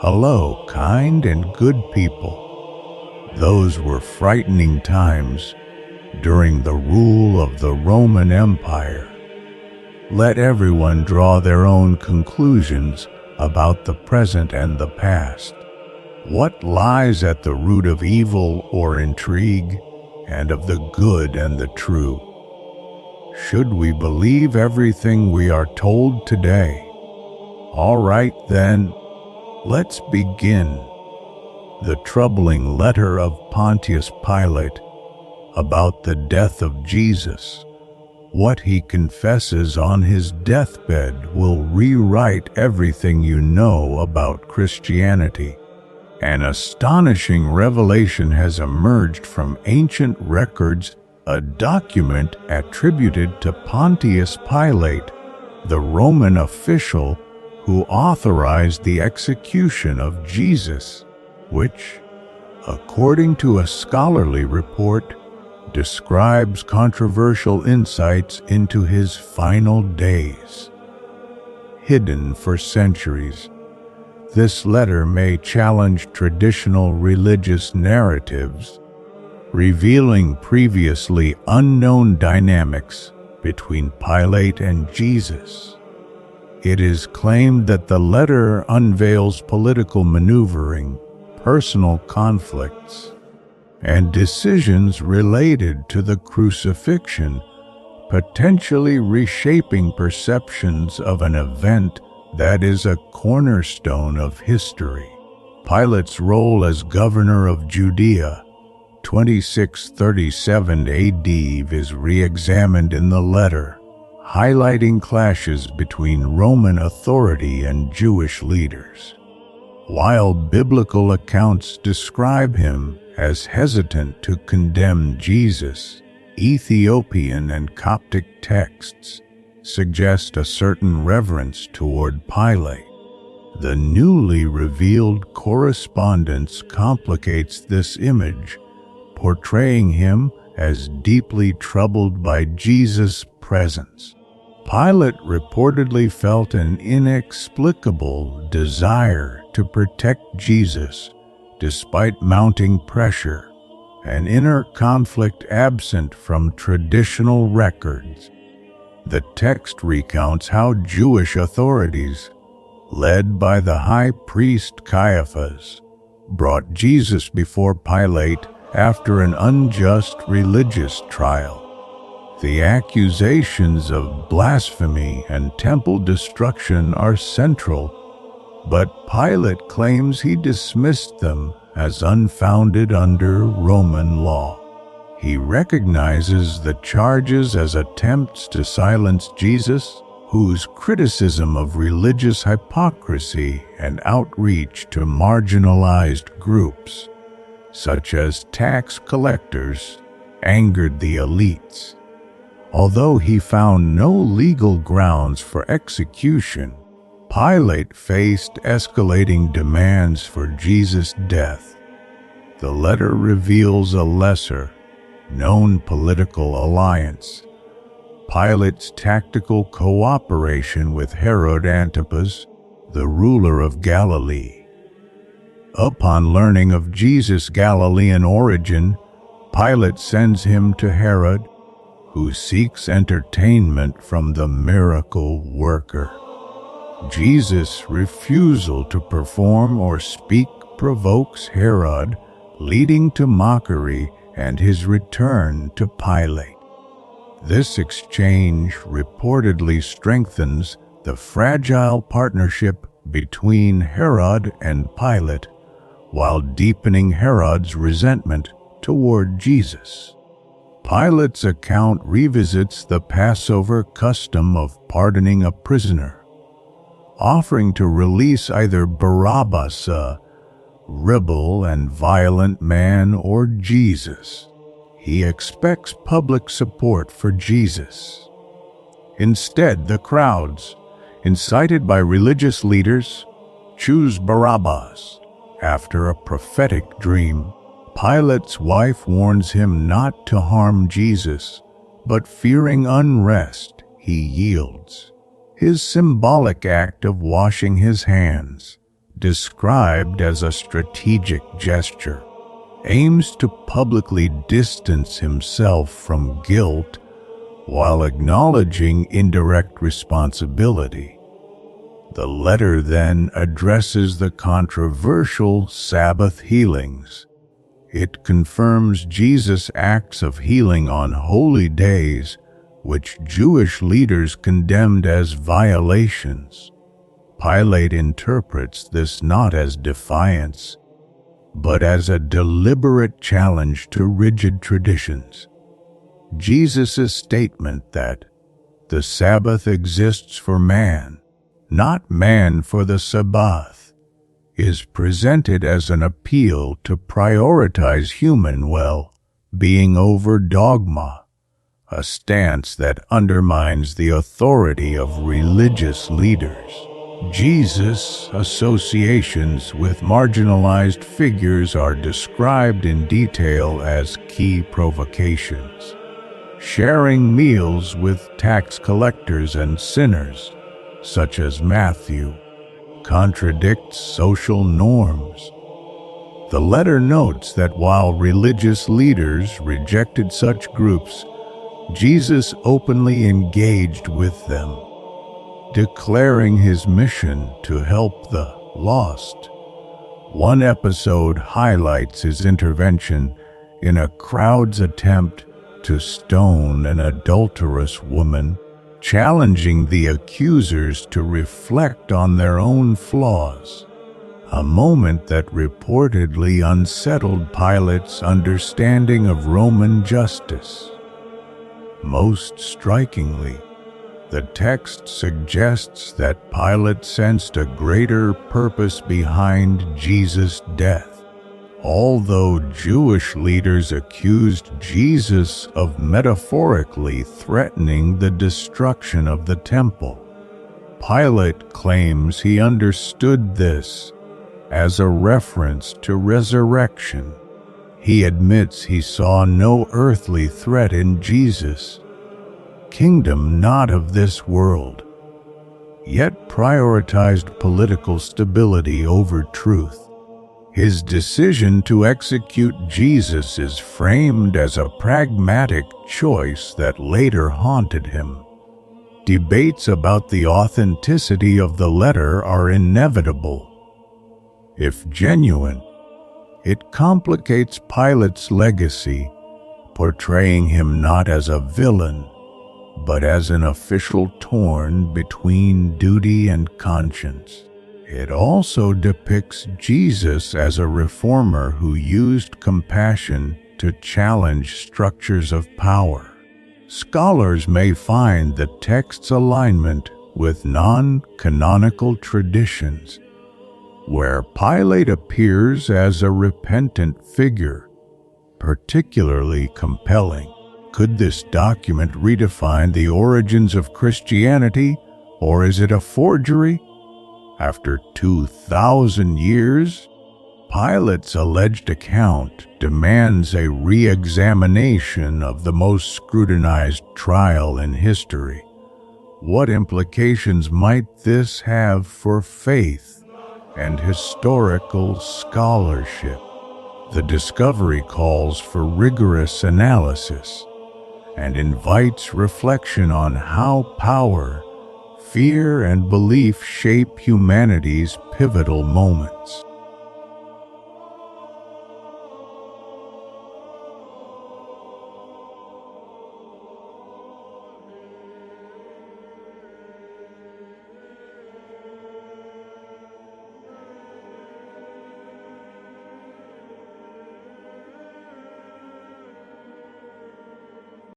Hello, kind and good people. Those were frightening times during the rule of the Roman Empire. Let everyone draw their own conclusions about the present and the past. What lies at the root of evil or intrigue, and of the good and the true? Should we believe everything we are told today? All right then, let's begin. The troubling letter of Pontius Pilate about the death of Jesus. What he confesses on his deathbed will rewrite everything you know about Christianity. An astonishing revelation has emerged from ancient records, a document attributed to Pontius Pilate, the Roman official who authorized the execution of Jesus, which, according to a scholarly report, describes controversial insights into his final days. Hidden for centuries, this letter may challenge traditional religious narratives, revealing previously unknown dynamics between Pilate and Jesus. It is claimed that the letter unveils political maneuvering, personal conflicts, and decisions related to the crucifixion, potentially reshaping perceptions of an event that is a cornerstone of history. Pilate's role as governor of Judea, 2637 AD, is re-examined in the letter, highlighting clashes between Roman authority and Jewish leaders. While biblical accounts describe him as hesitant to condemn Jesus, Ethiopian and Coptic texts suggest a certain reverence toward Pilate. The newly revealed correspondence complicates this image, portraying him as deeply troubled by Jesus' presence. Pilate reportedly felt an inexplicable desire to protect Jesus despite mounting pressure, an inner conflict absent from traditional records. The text recounts how Jewish authorities, led by the high priest Caiaphas, brought Jesus before Pilate after an unjust religious trial. The accusations of blasphemy and temple destruction are central, but Pilate claims he dismissed them as unfounded under Roman law. He recognizes the charges as attempts to silence Jesus, whose criticism of religious hypocrisy and outreach to marginalized groups, such as tax collectors, angered the elites. Although he found no legal grounds for execution, Pilate faced escalating demands for Jesus' death. The letter reveals a lesser-known political alliance: Pilate's tactical cooperation with Herod Antipas, the ruler of Galilee. Upon learning of Jesus' Galilean origin, Pilate sends him to Herod, who seeks entertainment from the miracle worker. Jesus' refusal to perform or speak provokes Herod, leading to mockery and his return to Pilate. This exchange reportedly strengthens the fragile partnership between Herod and Pilate, while deepening Herod's resentment toward Jesus. Pilate's account revisits the Passover custom of pardoning a prisoner, offering to release either Barabbas, a rebel and violent man, or Jesus. He expects public support for Jesus. Instead, the crowds, incited by religious leaders, choose Barabbas. After a prophetic dream, Pilate's wife warns him not to harm Jesus, but fearing unrest, he yields. His symbolic act of washing his hands described as a strategic gesture, aims to publicly distance himself from guilt while acknowledging indirect responsibility. The letter then addresses the controversial Sabbath healings. It confirms Jesus' acts of healing on holy days, which Jewish leaders condemned as violations. Pilate interprets this not as defiance, but as a deliberate challenge to rigid traditions. Jesus' statement that the Sabbath exists for man, not man for the Sabbath, is presented as an appeal to prioritize human well-being over dogma, a stance that undermines the authority of religious leaders. Jesus' associations with marginalized figures are described in detail as key provocations. Sharing meals with tax collectors and sinners, such as Matthew, contradicts social norms. The letter notes that while religious leaders rejected such groups, Jesus openly engaged with them, declaring his mission to help the lost. One episode highlights his intervention in a crowd's attempt to stone an adulterous woman, challenging the accusers to reflect on their own flaws, a moment that reportedly unsettled Pilate's understanding of Roman justice. Most strikingly, the text suggests that Pilate sensed a greater purpose behind Jesus' death. Although Jewish leaders accused Jesus of metaphorically threatening the destruction of the temple, Pilate claims he understood this as a reference to resurrection. He admits he saw no earthly threat in Jesus' kingdom not of this world, yet prioritized political stability over truth. His decision to execute Jesus is framed as a pragmatic choice that later haunted him. Debates about the authenticity of the letter are inevitable. If genuine, it complicates Pilate's legacy, portraying him not as a villain, but as an official torn between duty and conscience. It also depicts Jesus as a reformer who used compassion to challenge structures of power. Scholars may find the text's alignment with non-canonical traditions, where Pilate appears as a repentant figure, particularly compelling. Could this document redefine the origins of Christianity, or is it a forgery? After 2,000 years, Pilate's alleged account demands a re-examination of the most scrutinized trial in history. What implications might this have for faith and historical scholarship? The discovery calls for rigorous analysis and invites reflection on how power, fear, and belief shape humanity's pivotal moments.